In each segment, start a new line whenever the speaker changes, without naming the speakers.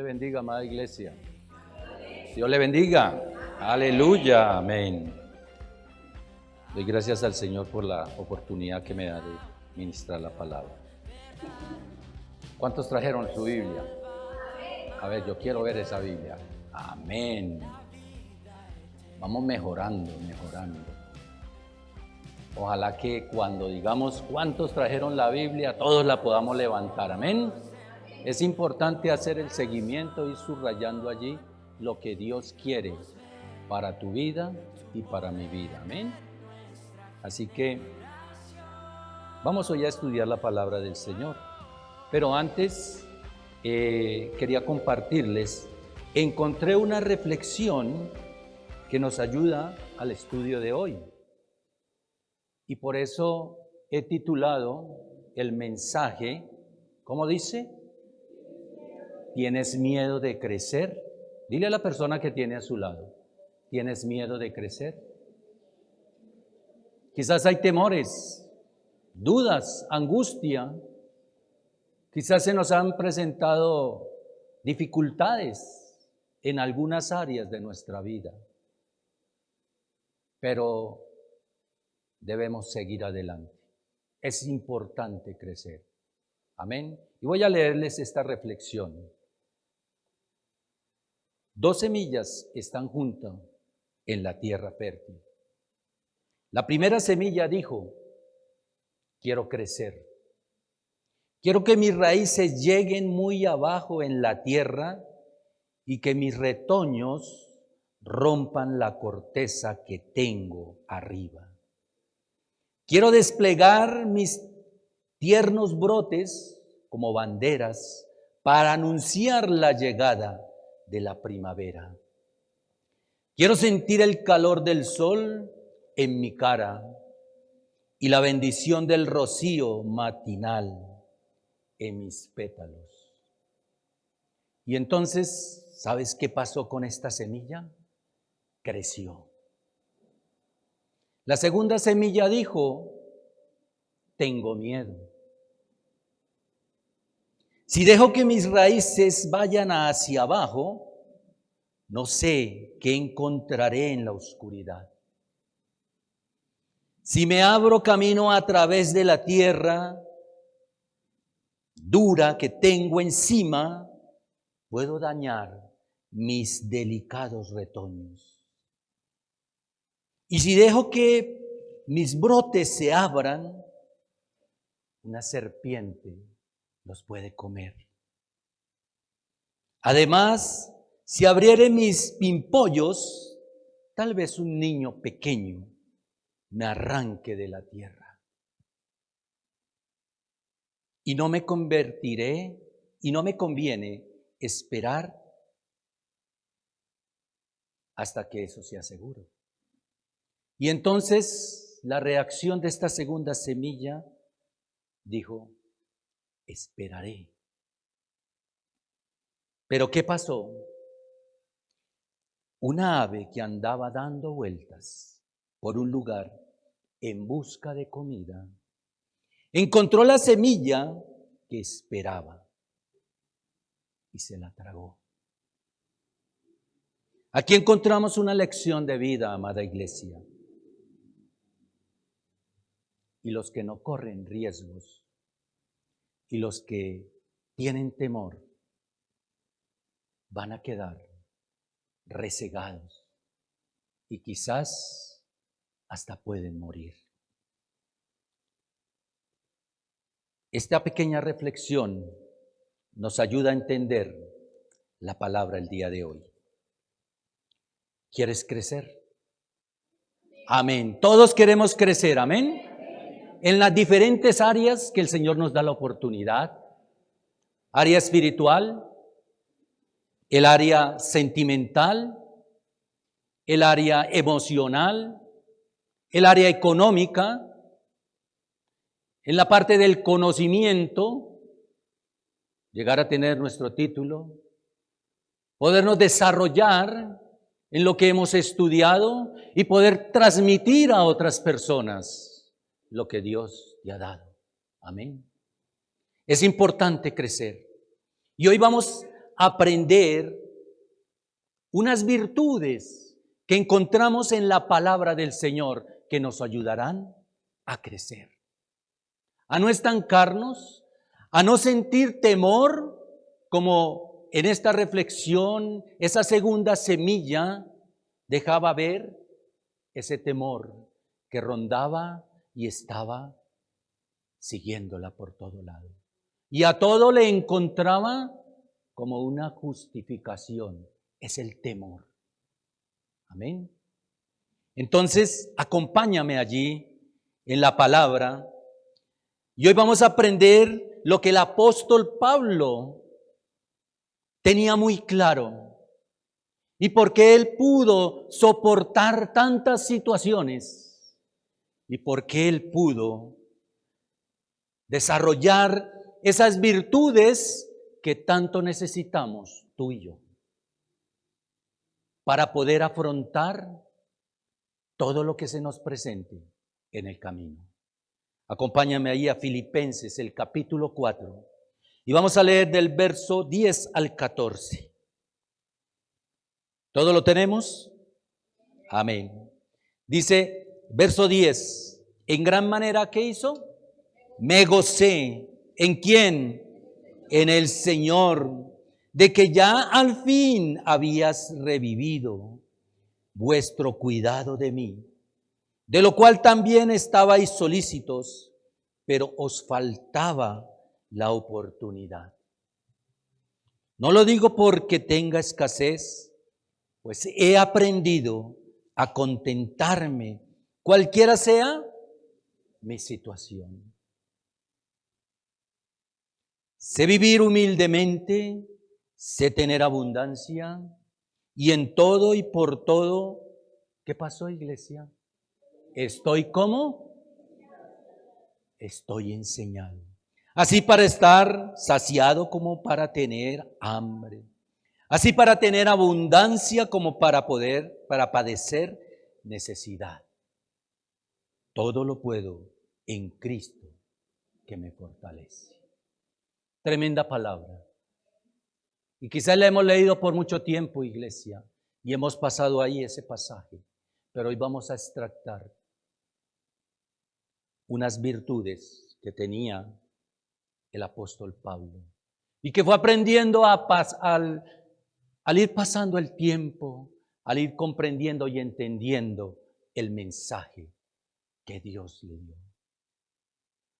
bendiga, amada iglesia. Dios le bendiga. Aleluya. Amén. Doy gracias al Señor por la oportunidad que me da de ministrar la palabra. ¿Cuántos trajeron su Biblia? A ver, yo quiero ver esa Biblia. Amén. Vamos mejorando. Ojalá que cuando digamos cuántos trajeron la Biblia, todos la podamos levantar. Amén. Es importante hacer el seguimiento y subrayando allí lo que Dios quiere para tu vida y para mi vida. Amén. Así que vamos hoy a estudiar la palabra del Señor. Pero antes quería compartirles, encontré una reflexión que nos ayuda al estudio de hoy. Y por eso he titulado el mensaje, ¿cómo dice? ¿Tienes miedo de crecer? Dile a la persona que tiene a su lado, ¿tienes miedo de crecer? Quizás hay temores, dudas, angustia. Quizás se nos han presentado dificultades en algunas áreas de nuestra vida. Pero debemos seguir adelante. Es importante crecer. Amén. Y voy a leerles esta reflexión. 2 semillas están juntas en la tierra fértil. La primera semilla dijo: quiero crecer. Quiero que mis raíces lleguen muy abajo en la tierra y que mis retoños rompan la corteza que tengo arriba. Quiero desplegar mis tiernos brotes como banderas para anunciar la llegada de la primavera. Quiero sentir el calor del sol en mi cara y la bendición del rocío matinal en mis pétalos. Y entonces, ¿sabes qué pasó con esta semilla? Creció. La segunda semilla dijo: tengo miedo. Si dejo que mis raíces vayan hacia abajo, no sé qué encontraré en la oscuridad. Si me abro camino a través de la tierra dura que tengo encima, puedo dañar mis delicados retoños. Y si dejo que mis brotes se abran, una serpiente los puede comer. Además, si abriere mis pimpollos, tal vez un niño pequeño me arranque de la tierra. Y no me conviene esperar hasta que eso sea seguro. Y entonces la reacción de esta segunda semilla dijo: esperaré. Pero ¿qué pasó? Una ave que andaba dando vueltas por un lugar en busca de comida, encontró la semilla que esperaba y se la tragó. Aquí encontramos una lección de vida, amada iglesia. Y los que no corren riesgos y los que tienen temor van a quedar resegados y quizás hasta pueden morir. Esta pequeña reflexión nos ayuda a entender la palabra el día de hoy. ¿Quieres crecer? Amén. Todos queremos crecer, amén. En las diferentes áreas que el Señor nos da la oportunidad. Área espiritual, el área sentimental, el área emocional, el área económica, en la parte del conocimiento, llegar a tener nuestro título, podernos desarrollar en lo que hemos estudiado y poder transmitir a otras personas lo que Dios te ha dado. Amén. Es importante crecer. Y hoy vamos aprender unas virtudes que encontramos en la palabra del Señor que nos ayudarán a crecer, a no estancarnos, a no sentir temor, como en esta reflexión, esa segunda semilla dejaba ver ese temor que rondaba y estaba siguiéndola por todo lado. Y a todo le encontraba como una justificación, es el temor. Amén. Entonces, acompáñame allí en la palabra y hoy vamos a aprender lo que el apóstol Pablo tenía muy claro y por qué él pudo soportar tantas situaciones y por qué él pudo desarrollar esas virtudes que tanto necesitamos tú y yo para poder afrontar todo lo que se nos presente en el camino. Acompáñame ahí a Filipenses, el capítulo 4, y vamos a leer del verso 10 al 14. ¿Todo lo tenemos? Amén. Dice, verso 10, en gran manera, ¿qué hizo? Me gocé. ¿En quién? En el Señor, de que ya al fin habías revivido vuestro cuidado de mí, de lo cual también estabais solícitos, pero os faltaba la oportunidad. No lo digo porque tenga escasez, pues he aprendido a contentarme, cualquiera sea mi situación. Sé vivir humildemente, sé tener abundancia, y en todo y por todo, ¿qué pasó, iglesia? Estoy ¿cómo? Estoy enseñado. Así para estar saciado como para tener hambre. Así para tener abundancia como para padecer necesidad. Todo lo puedo en Cristo que me fortalece. Tremenda palabra. Y quizás la hemos leído por mucho tiempo, iglesia, y hemos pasado ahí ese pasaje. Pero hoy vamos a extractar unas virtudes que tenía el apóstol Pablo y que fue aprendiendo al ir pasando el tiempo, al ir comprendiendo y entendiendo el mensaje que Dios le dio,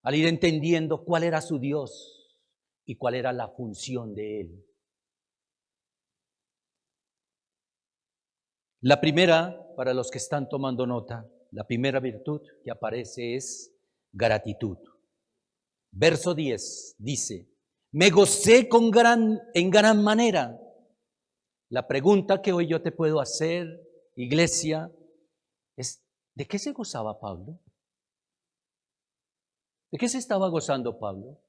al ir entendiendo cuál era su Dios y cuál era la función de Él. La primera, para los que están tomando nota, la primera virtud que aparece es gratitud. Verso 10 dice, me gocé en gran manera. La pregunta que hoy yo te puedo hacer, iglesia, es, ¿de qué se gozaba Pablo? ¿De qué se estaba gozando Pablo?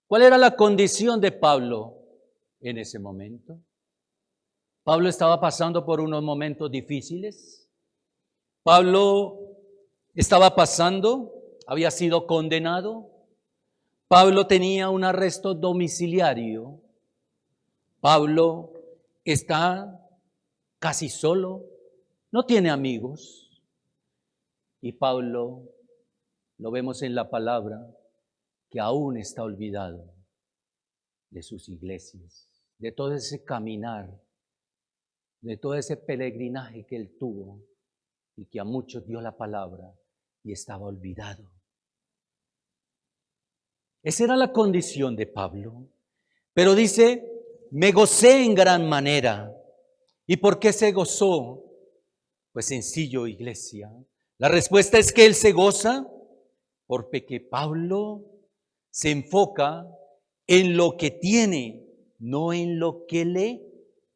¿Cuál era la condición de Pablo en ese momento? Pablo estaba pasando por unos momentos difíciles. Pablo estaba había sido condenado. Pablo tenía un arresto domiciliario. Pablo está casi solo, no tiene amigos. Y Pablo, lo vemos en la palabra, que aún está olvidado de sus iglesias, de todo ese caminar, de todo ese peregrinaje que él tuvo y que a muchos dio la palabra y estaba olvidado. Esa era la condición de Pablo. Pero dice, me gocé en gran manera. ¿Y por qué se gozó? Pues sencillo, iglesia. La respuesta es que él se goza porque Pablo se enfoca en lo que tiene, no en lo que le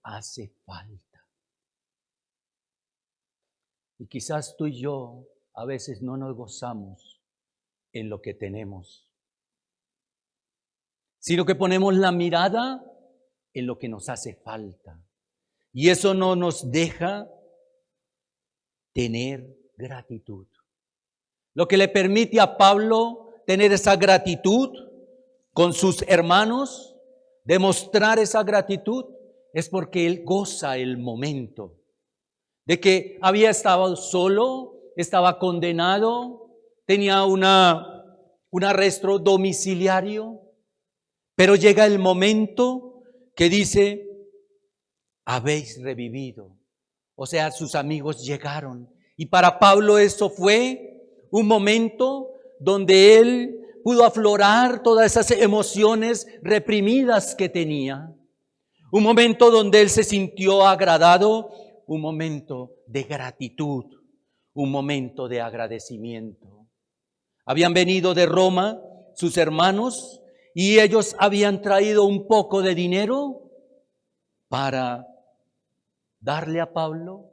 hace falta. Y quizás tú y yo a veces no nos gozamos en lo que tenemos, sino que ponemos la mirada en lo que nos hace falta. Y eso no nos deja tener gratitud. Lo que le permite a Pablo tener esa gratitud con sus hermanos demostrar esa gratitud es porque él goza el momento de que había estado solo, estaba condenado, tenía un arresto domiciliario, pero llega el momento que dice, habéis revivido. O sea, sus amigos llegaron. Y para Pablo eso fue un momento donde él pudo aflorar todas esas emociones reprimidas que tenía. Un momento donde él se sintió agradado, un momento de gratitud, un momento de agradecimiento. Habían venido de Roma sus hermanos y ellos habían traído un poco de dinero para darle a Pablo,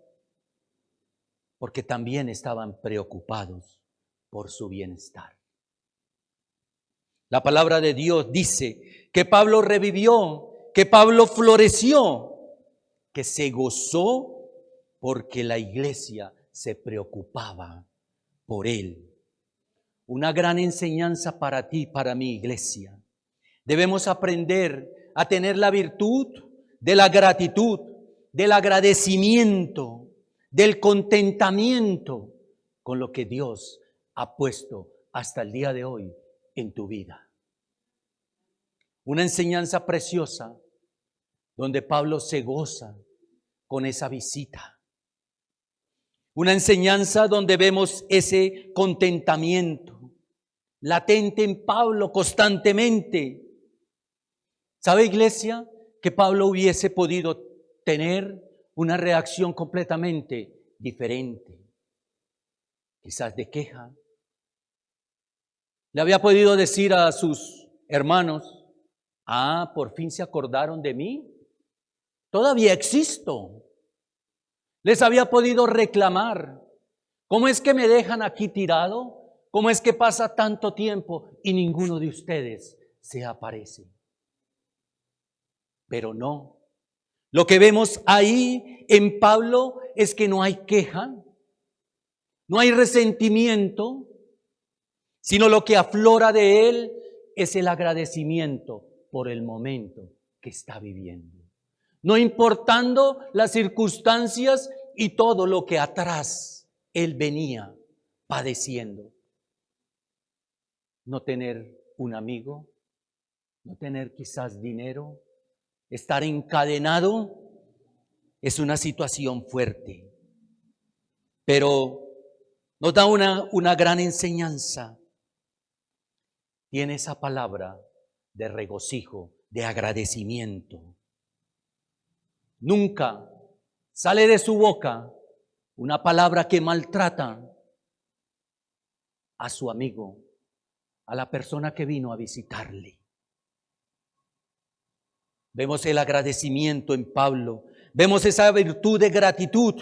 porque también estaban preocupados por su bienestar. La palabra de Dios dice que Pablo revivió, que Pablo floreció, que se gozó porque la iglesia se preocupaba por él. Una gran enseñanza para ti, para mi iglesia. Debemos aprender a tener la virtud de la gratitud, del agradecimiento, del contentamiento con lo que Dios ha puesto hasta el día de hoy en tu vida. Una enseñanza preciosa donde Pablo se goza con esa visita. Una enseñanza donde vemos ese contentamiento latente en Pablo constantemente. ¿Sabe, iglesia, que Pablo hubiese podido tener una reacción completamente diferente? Quizás de queja. Le había podido decir a sus hermanos, por fin se acordaron de mí. Todavía existo. Les había podido reclamar. ¿Cómo es que me dejan aquí tirado? ¿Cómo es que pasa tanto tiempo y ninguno de ustedes se aparece? Pero no. Lo que vemos ahí en Pablo es que no hay queja, no hay resentimiento, sino lo que aflora de él es el agradecimiento por el momento que está viviendo. No importando las circunstancias y todo lo que atrás él venía padeciendo. No tener un amigo, no tener quizás dinero, estar encadenado es una situación fuerte. Pero nos da una gran enseñanza. Tiene esa palabra de regocijo, de agradecimiento. Nunca sale de su boca una palabra que maltrata a su amigo, a la persona que vino a visitarle. Vemos el agradecimiento en Pablo, vemos esa virtud de gratitud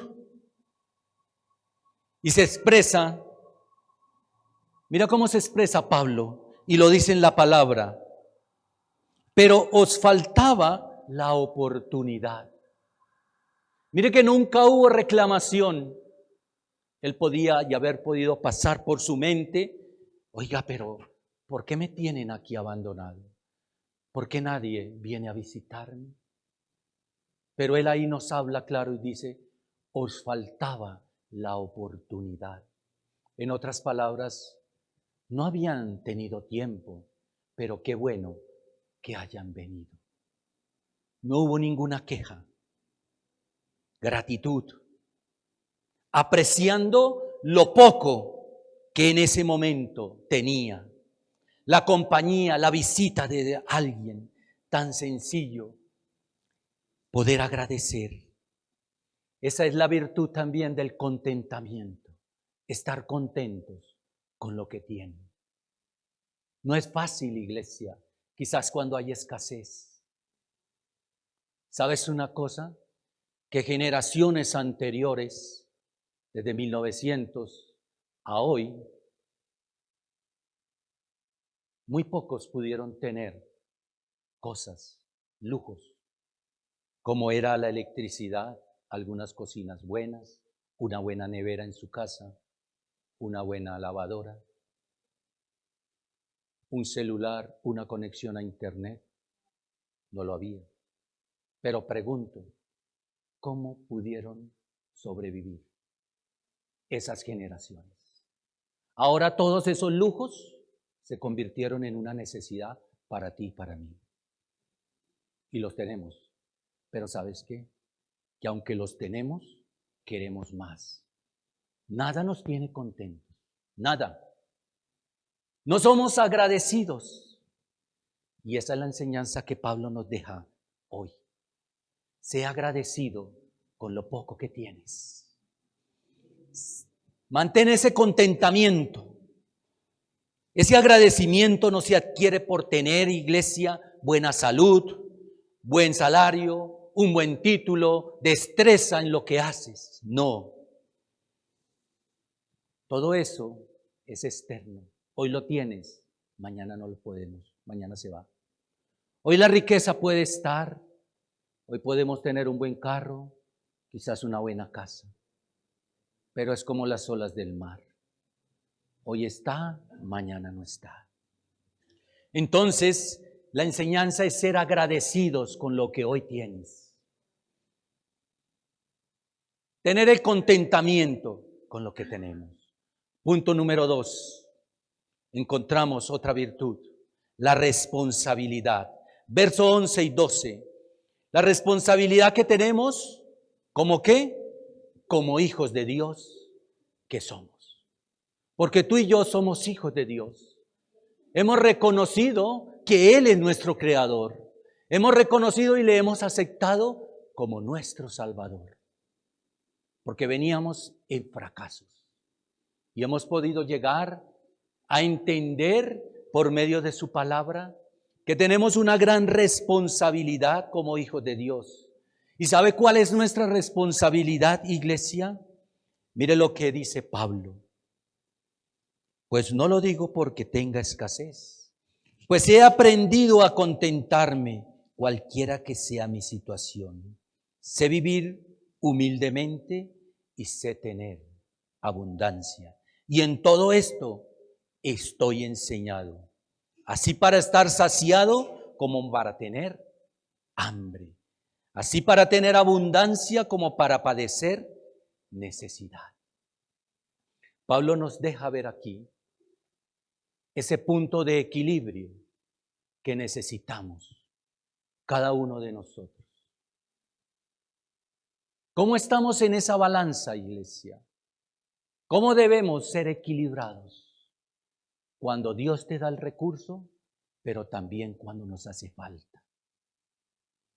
y se expresa, mira cómo se expresa Pablo y lo dice en la palabra, pero os faltaba la oportunidad. Mire que nunca hubo reclamación. Él podía y haber podido pasar por su mente, oiga, pero ¿por qué me tienen aquí abandonado? ¿Por qué nadie viene a visitarme? Pero él ahí nos habla claro y dice, os faltaba la oportunidad. En otras palabras, no habían tenido tiempo, pero qué bueno que hayan venido. No hubo ninguna queja. Gratitud. Apreciando lo poco que en ese momento tenía. La compañía, la visita de alguien tan sencillo. Poder agradecer. Esa es la virtud también del contentamiento. Estar contentos con lo que tienen. No es fácil, iglesia, quizás cuando hay escasez. ¿Sabes una cosa? Que generaciones anteriores, desde 1900 a hoy, muy pocos pudieron tener cosas, lujos, como era la electricidad, algunas cocinas buenas, una buena nevera en su casa, una buena lavadora, un celular, una conexión a internet. no lo había. Pero pregunto, ¿cómo pudieron sobrevivir esas generaciones? Ahora todos esos lujos se convirtieron en una necesidad para ti y para mí. Y los tenemos. Pero ¿sabes qué? Que aunque los tenemos, queremos más. Nada nos tiene contentos. Nada. No somos agradecidos. Y esa es la enseñanza que Pablo nos deja hoy. Sé agradecido con lo poco que tienes. Mantén ese contentamiento. Ese agradecimiento no se adquiere por tener, iglesia, buena salud, buen salario, un buen título, destreza en lo que haces. No. Todo eso es externo. Hoy lo tienes, mañana no lo podemos, mañana se va. Hoy la riqueza puede estar, hoy podemos tener un buen carro, quizás una buena casa, pero es como las olas del mar. Hoy está, mañana no está. Entonces, la enseñanza es ser agradecidos con lo que hoy tienes. Tener el contentamiento con lo que tenemos. Punto número 2. Encontramos otra virtud, la responsabilidad. Verso 11 y 12. La responsabilidad que tenemos, ¿como qué? Como hijos de Dios que somos. Porque tú y yo somos hijos de Dios. Hemos reconocido que Él es nuestro Creador. Hemos reconocido y le hemos aceptado como nuestro Salvador. Porque veníamos en fracasos. Y hemos podido llegar a entender por medio de su palabra que tenemos una gran responsabilidad como hijos de Dios. ¿Y sabe cuál es nuestra responsabilidad, iglesia? Mire lo que dice Pablo. Pues no lo digo porque tenga escasez, pues he aprendido a contentarme cualquiera que sea mi situación. Sé vivir humildemente y sé tener abundancia. Y en todo esto estoy enseñado, así para estar saciado como para tener hambre, así para tener abundancia como para padecer necesidad. Pablo nos deja ver aquí ese punto de equilibrio que necesitamos cada uno de nosotros. ¿Cómo estamos en esa balanza, iglesia? ¿Cómo debemos ser equilibrados? Cuando Dios te da el recurso, pero también cuando nos hace falta.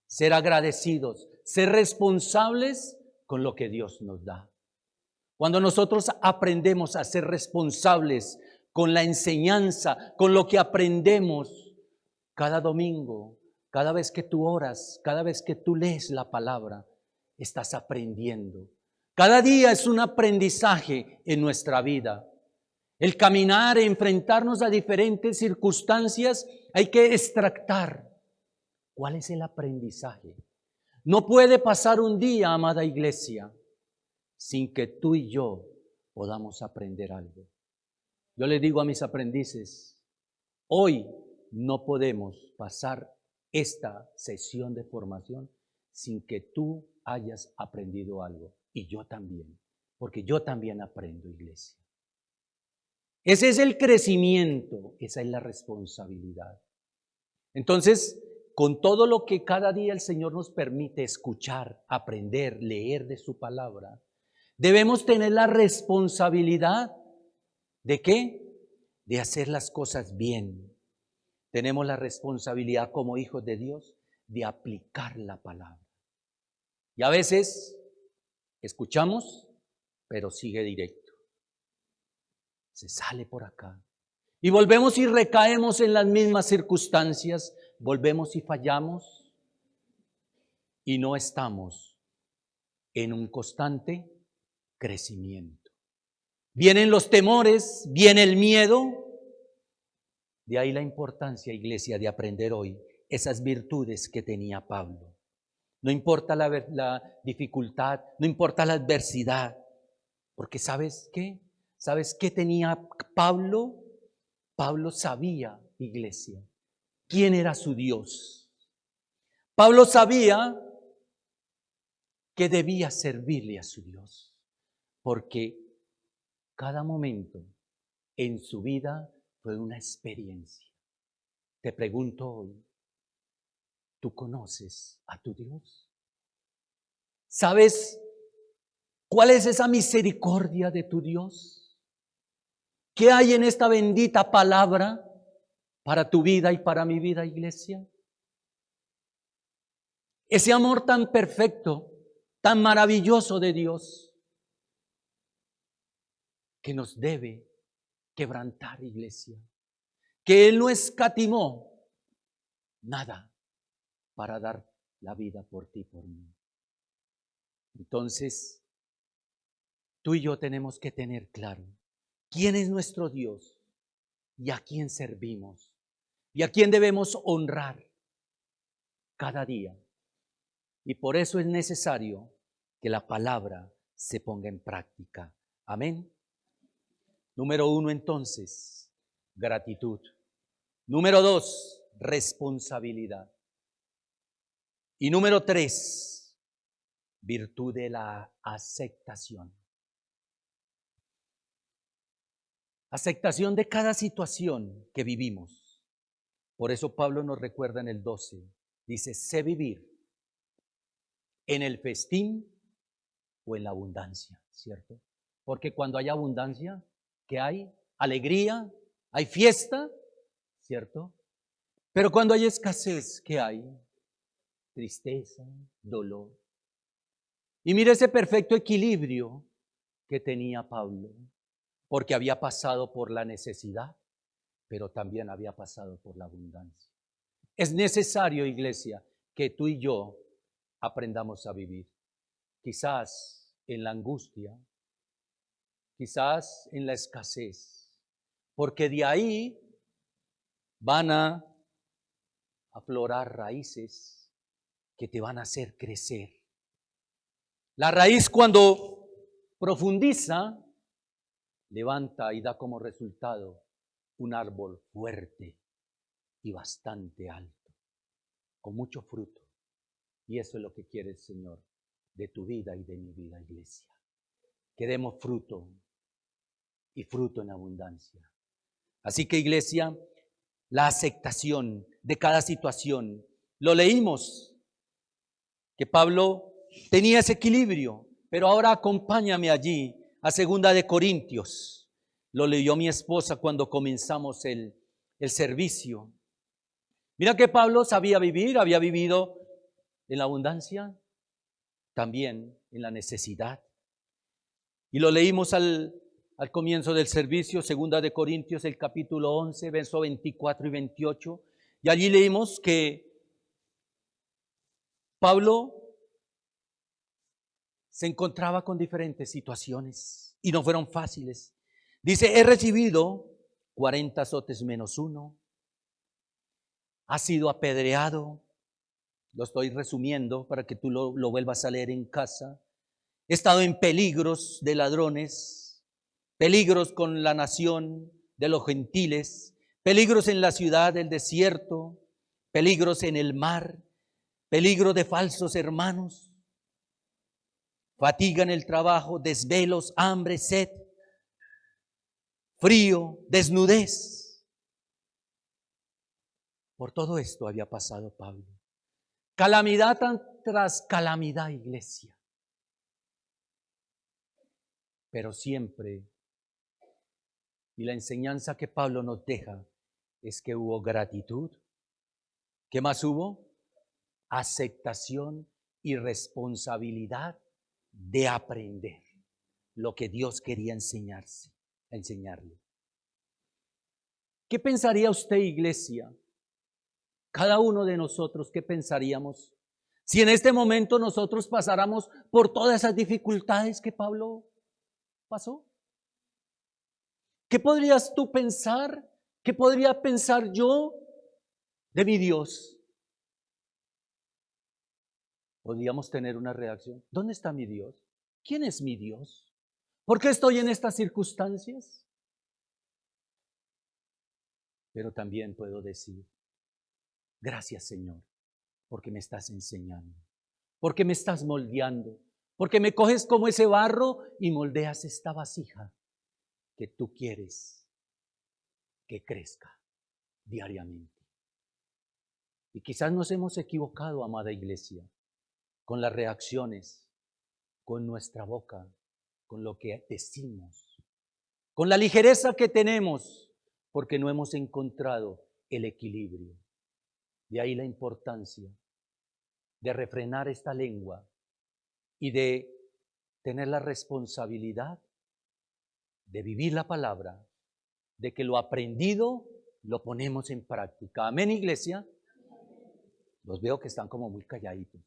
Ser agradecidos, ser responsables con lo que Dios nos da. Cuando nosotros aprendemos a ser responsables con la enseñanza, con lo que aprendemos cada domingo, cada vez que tú oras, cada vez que tú lees la palabra, estás aprendiendo. Cada día es un aprendizaje en nuestra vida. El caminar, enfrentarnos a diferentes circunstancias, hay que extractar. ¿Cuál es el aprendizaje? No puede pasar un día, amada iglesia, sin que tú y yo podamos aprender algo. Yo le digo a mis aprendices, hoy no podemos pasar esta sesión de formación sin que tú hayas aprendido algo. Y yo también, porque yo también aprendo, iglesia. Ese es el crecimiento, esa es la responsabilidad. Entonces, con todo lo que cada día el Señor nos permite escuchar, aprender, leer de su palabra, debemos tener la responsabilidad ¿de qué? De hacer las cosas bien. Tenemos la responsabilidad como hijos de Dios de aplicar la palabra. Y a veces escuchamos, pero sigue directo. Se sale por acá. Y volvemos y recaemos en las mismas circunstancias, volvemos y fallamos y no estamos en un constante crecimiento. Vienen los temores, viene el miedo. De ahí la importancia, iglesia, de aprender hoy esas virtudes que tenía Pablo. No importa la dificultad, no importa la adversidad, porque ¿sabes qué? ¿Sabes qué tenía Pablo? Pablo sabía, iglesia, quién era su Dios. Pablo sabía que debía servirle a su Dios, porque cada momento en su vida fue una experiencia. Te pregunto hoy, ¿tú conoces a tu Dios? ¿Sabes cuál es esa misericordia de tu Dios? ¿Qué hay en esta bendita palabra para tu vida y para mi vida, iglesia? Ese amor tan perfecto, tan maravilloso de Dios, que nos debe quebrantar, iglesia, que Él no escatimó nada para dar la vida por ti y por mí. Entonces, tú y yo tenemos que tener claro quién es nuestro Dios y a quién servimos y a quién debemos honrar cada día. Y por eso es necesario que la palabra se ponga en práctica. Amén. Número 1, entonces, gratitud. Número 2, responsabilidad. Y número 3, virtud de la aceptación. Aceptación de cada situación que vivimos. Por eso Pablo nos recuerda en el 12, dice, sé vivir en el festín o en la abundancia, ¿cierto? Porque cuando hay abundancia, ¿qué hay? Alegría, hay fiesta, ¿cierto? Pero cuando hay escasez, ¿qué hay? Tristeza, dolor. Y mire ese perfecto equilibrio que tenía Pablo, porque había pasado por la necesidad, pero también había pasado por la abundancia. Es necesario, iglesia, que tú y yo aprendamos a vivir. Quizás en la angustia, quizás en la escasez, porque de ahí van a aflorar raíces que te van a hacer crecer. La raíz, cuando profundiza, levanta y da como resultado un árbol fuerte y bastante alto, con mucho fruto. Y eso es lo que quiere el Señor de tu vida y de mi vida, iglesia. Que demos fruto y fruto en abundancia. Así que, iglesia, la aceptación de cada situación. Lo leímos, que Pablo tenía ese equilibrio, pero ahora acompáñame allí a 2 de Corintios. Lo leyó mi esposa cuando comenzamos el servicio. Mira que Pablo sabía vivir, había vivido en la abundancia, también en la necesidad. Y lo leímos al comienzo del servicio, 2 de Corintios, el capítulo 11, versos 24 y 28. Y allí leímos que Pablo se encontraba con diferentes situaciones y no fueron fáciles. Dice, he recibido 40 azotes menos uno, ha sido apedreado, lo estoy resumiendo para que tú lo vuelvas a leer en casa. He estado en peligros de ladrones, peligros con la nación de los gentiles, peligros en la ciudad del desierto, peligros en el mar, peligro de falsos hermanos, fatiga en el trabajo, desvelos, hambre, sed, frío, desnudez. Por todo esto había pasado Pablo. Calamidad tras calamidad, iglesia. Pero siempre, y la enseñanza que Pablo nos deja es que hubo gratitud. ¿Qué más hubo? Aceptación y responsabilidad de aprender lo que Dios quería enseñarle. ¿Qué pensaría usted, iglesia? Cada uno de nosotros, ¿qué pensaríamos si en este momento nosotros pasáramos por todas esas dificultades que Pablo pasó? ¿Qué podrías tú pensar? ¿Qué podría pensar yo de mi Dios? Podríamos tener una reacción. ¿Dónde está mi Dios? ¿Quién es mi Dios? ¿Por qué estoy en estas circunstancias? Pero también puedo decir, gracias, Señor, porque me estás enseñando, porque me estás moldeando, porque me coges como ese barro y moldeas esta vasija que tú quieres que crezca diariamente. Y quizás nos hemos equivocado, amada iglesia, con las reacciones, con nuestra boca, con lo que decimos, con la ligereza que tenemos, porque no hemos encontrado el equilibrio. De ahí la importancia de refrenar esta lengua y de tener la responsabilidad de vivir la palabra, de que lo aprendido lo ponemos en práctica. Amén, iglesia. Los veo que están como muy calladitos.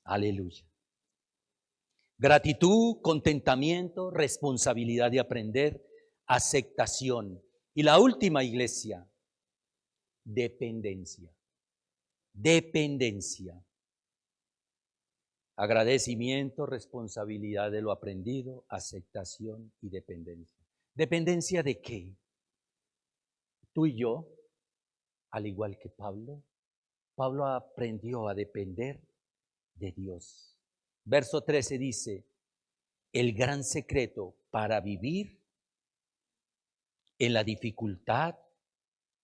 Aleluya. Gratitud, contentamiento, responsabilidad de aprender, aceptación. Y la última, iglesia, dependencia. Dependencia. Agradecimiento, responsabilidad de lo aprendido, aceptación y dependencia. ¿Dependencia de qué? Tú y yo, al igual que Pablo aprendió a depender de Dios. Verso 13 dice, el gran secreto para vivir en la dificultad,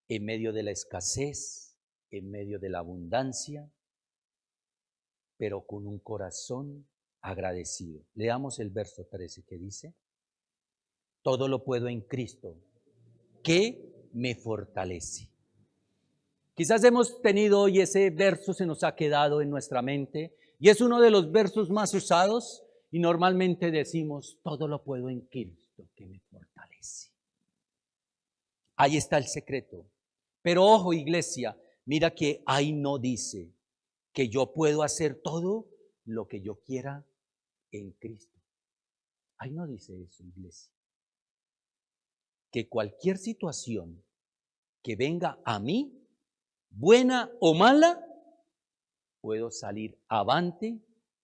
en medio de la escasez, en medio de la abundancia, pero con un corazón agradecido. Leamos el verso 13 que dice, todo lo puedo en Cristo, que me fortalece. Quizás hemos tenido hoy ese verso, se nos ha quedado en nuestra mente, y es uno de los versos más usados, y normalmente decimos, todo lo puedo en Cristo, que me fortalece. Ahí está el secreto. Pero ojo, iglesia, mira que ahí no dice que yo puedo hacer todo lo que yo quiera en Cristo. Ahí no dice eso, iglesia. Que cualquier situación que venga a mí, buena o mala, puedo salir avante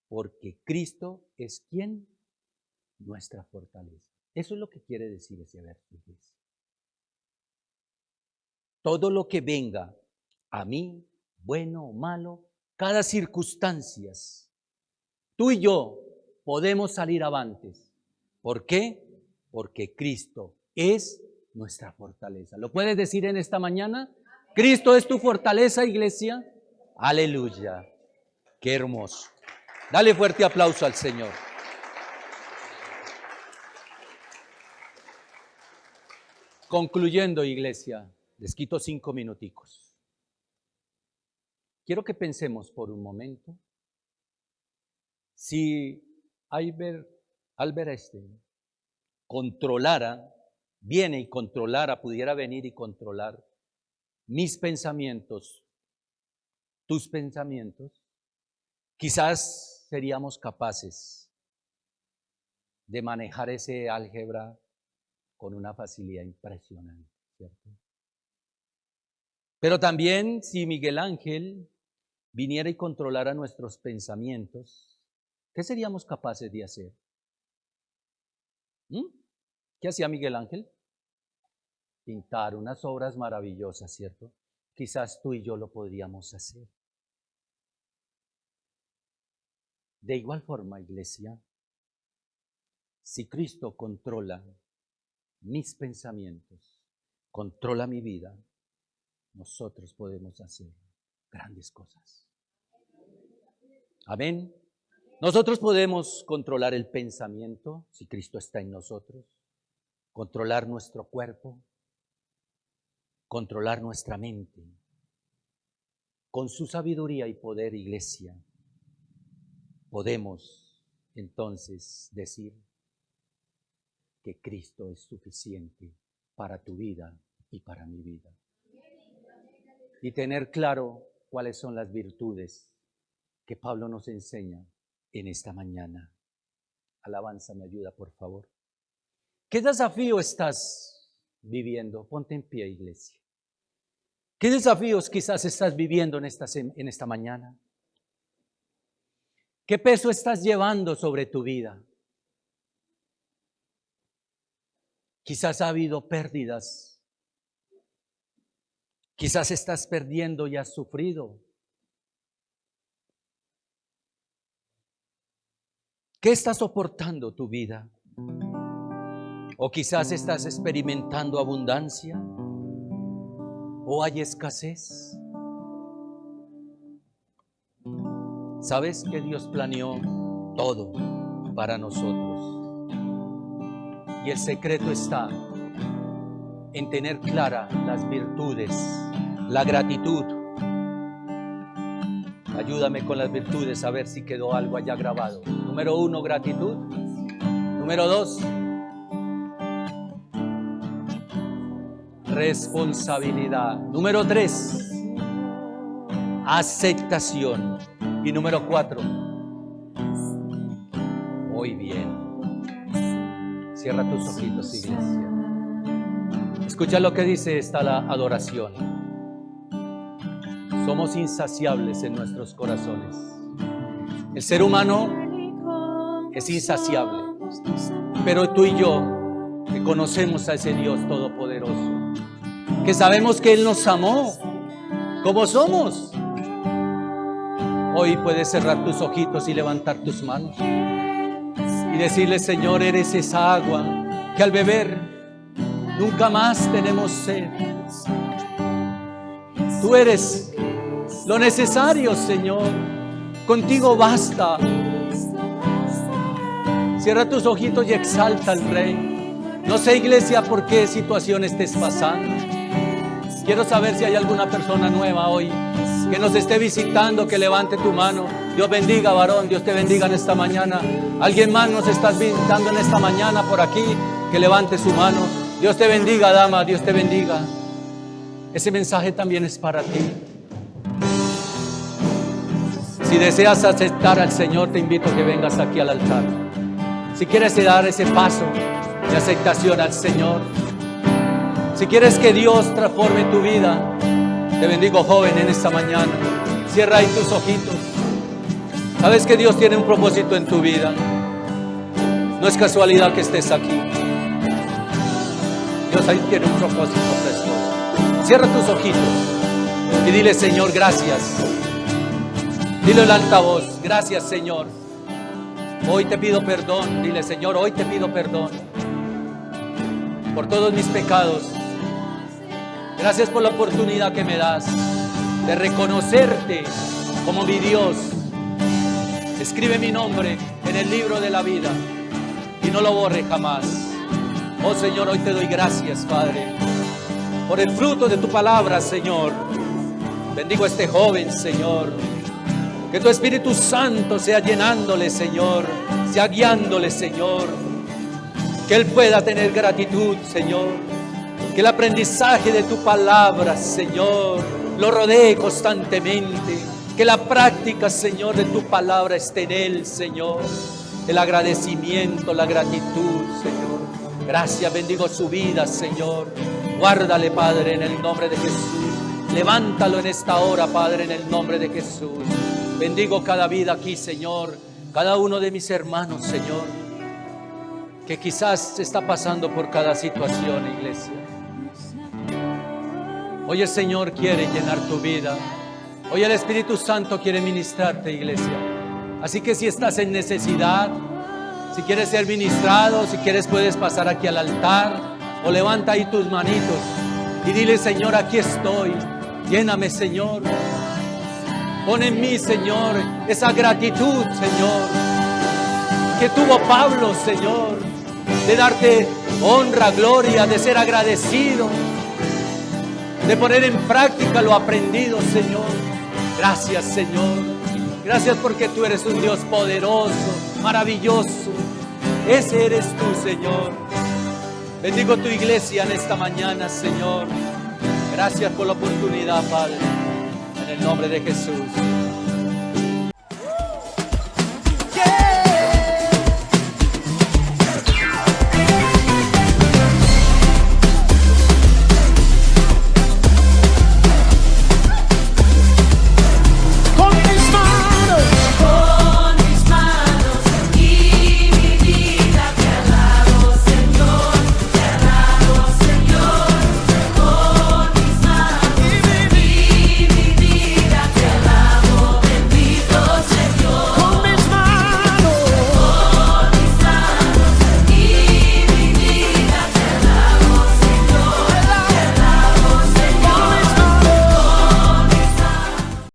porque Cristo es quien nuestra fortaleza. Eso es lo que quiere decir ese verso, iglesia. Todo lo que venga a mí, bueno o malo, cada circunstancia, tú y yo podemos salir avantes. ¿Por qué? Porque Cristo es nuestra fortaleza. ¿Lo puedes decir en esta mañana? ¿Cristo es tu fortaleza, iglesia? Aleluya. Qué hermoso. Dale fuerte aplauso al Señor. Concluyendo, iglesia, les quito 5 minuticos. Quiero que pensemos por un momento si Albert Einstein controlara, viene y controlara, pudiera venir y controlar mis pensamientos, tus pensamientos, quizás seríamos capaces de manejar ese álgebra con una facilidad impresionante, ¿cierto? Pero también si Miguel Ángel viniera y controlara nuestros pensamientos, ¿qué seríamos capaces de hacer? ¿Qué hacía Miguel Ángel? Pintar unas obras maravillosas, ¿cierto? Quizás tú y yo lo podríamos hacer. De igual forma, iglesia, si Cristo controla mis pensamientos, controla mi vida, nosotros podemos hacer grandes cosas. Amén. Nosotros podemos controlar el pensamiento, si Cristo está en nosotros, controlar nuestro cuerpo, controlar nuestra mente. Con su sabiduría y poder, iglesia, podemos entonces decir que Cristo es suficiente para tu vida y para mi vida. Y tener claro cuáles son las virtudes que Pablo nos enseña en esta mañana. Alabanza, me ayuda, por favor. ¿Qué desafío estás viviendo? Ponte en pie, iglesia. ¿Qué desafíos quizás estás viviendo en esta mañana? ¿Qué peso estás llevando sobre tu vida? Quizás ha habido pérdidas. Quizás estás perdiendo y has sufrido. ¿Qué está soportando tu vida? ¿O quizás estás experimentando abundancia? ¿O hay escasez? ¿Sabes que Dios planeó todo para nosotros? Y el secreto está en tener claras las virtudes, la gratitud. Ayúdame con las virtudes a ver si quedó algo allá grabado. Número 1, gratitud. Número 2, responsabilidad. Número 3, aceptación. Y número 4, muy bien. Cierra tus ojitos, iglesia. Escucha lo que dice esta la adoración. Somos insaciables en nuestros corazones. El ser humano es insaciable, pero tú y yo, que conocemos a ese Dios todopoderoso, que sabemos que Él nos amó como somos, hoy puedes cerrar tus ojitos y levantar tus manos y decirle: Señor, eres esa agua que al beber nunca más tenemos sed. Tú eres lo necesario, Señor. Contigo basta. Cierra tus ojitos y exalta al Rey. No sé, iglesia, por qué situación estés pasando. Quiero saber si hay alguna persona nueva hoy que nos esté visitando, que levante tu mano. Dios bendiga, varón. Dios te bendiga en esta mañana. Alguien más nos estás visitando en esta mañana por aquí, que levante su mano. Dios te bendiga, dama. Dios te bendiga. Ese mensaje también es para ti. Si deseas aceptar al Señor, te invito a que vengas aquí al altar. Si quieres dar ese paso de aceptación al Señor, si quieres que Dios transforme tu vida, te bendigo, joven, en esta mañana. Cierra ahí tus ojitos. Sabes que Dios tiene un propósito en tu vida. No es casualidad que estés aquí. Dios ahí tiene un propósito precioso. Cierra tus ojitos y dile: Señor, gracias. Dile en alta voz: gracias, Señor. Hoy te pido perdón. Dile: Señor, hoy te pido perdón por todos mis pecados. Gracias por la oportunidad que me das de reconocerte como mi Dios. Escribe mi nombre en el libro de la vida y no lo borre jamás. Oh Señor, hoy te doy gracias, Padre, por el fruto de tu palabra, Señor. Bendigo a este joven, Señor. Que tu Espíritu Santo sea llenándole, Señor, sea guiándole, Señor. Que Él pueda tener gratitud, Señor. Que el aprendizaje de tu palabra, Señor, lo rodee constantemente. Que la práctica, Señor, de tu palabra esté en Él, Señor. El agradecimiento, la gratitud, Señor. Gracias, bendigo su vida, Señor. Guárdale, Padre, en el nombre de Jesús. Levántalo en esta hora, Padre, en el nombre de Jesús. Bendigo cada vida aquí, Señor. Cada uno de mis hermanos, Señor, que quizás está pasando por cada situación, iglesia. Hoy el Señor quiere llenar tu vida. Hoy el Espíritu Santo quiere ministrarte, iglesia. Así que si estás en necesidad, si quieres ser ministrado, si quieres puedes pasar aquí al altar o levanta ahí tus manitos y dile: Señor, aquí estoy. Lléname, Señor. Pon en mí, Señor, esa gratitud, Señor, que tuvo Pablo, Señor, de darte honra, gloria, de ser agradecido, de poner en práctica lo aprendido, Señor. Gracias, Señor. Gracias porque tú eres un Dios poderoso, maravilloso. Ese eres tú, Señor. Bendigo tu iglesia en esta mañana, Señor. Gracias por la oportunidad, Padre. En el nombre de Jesús.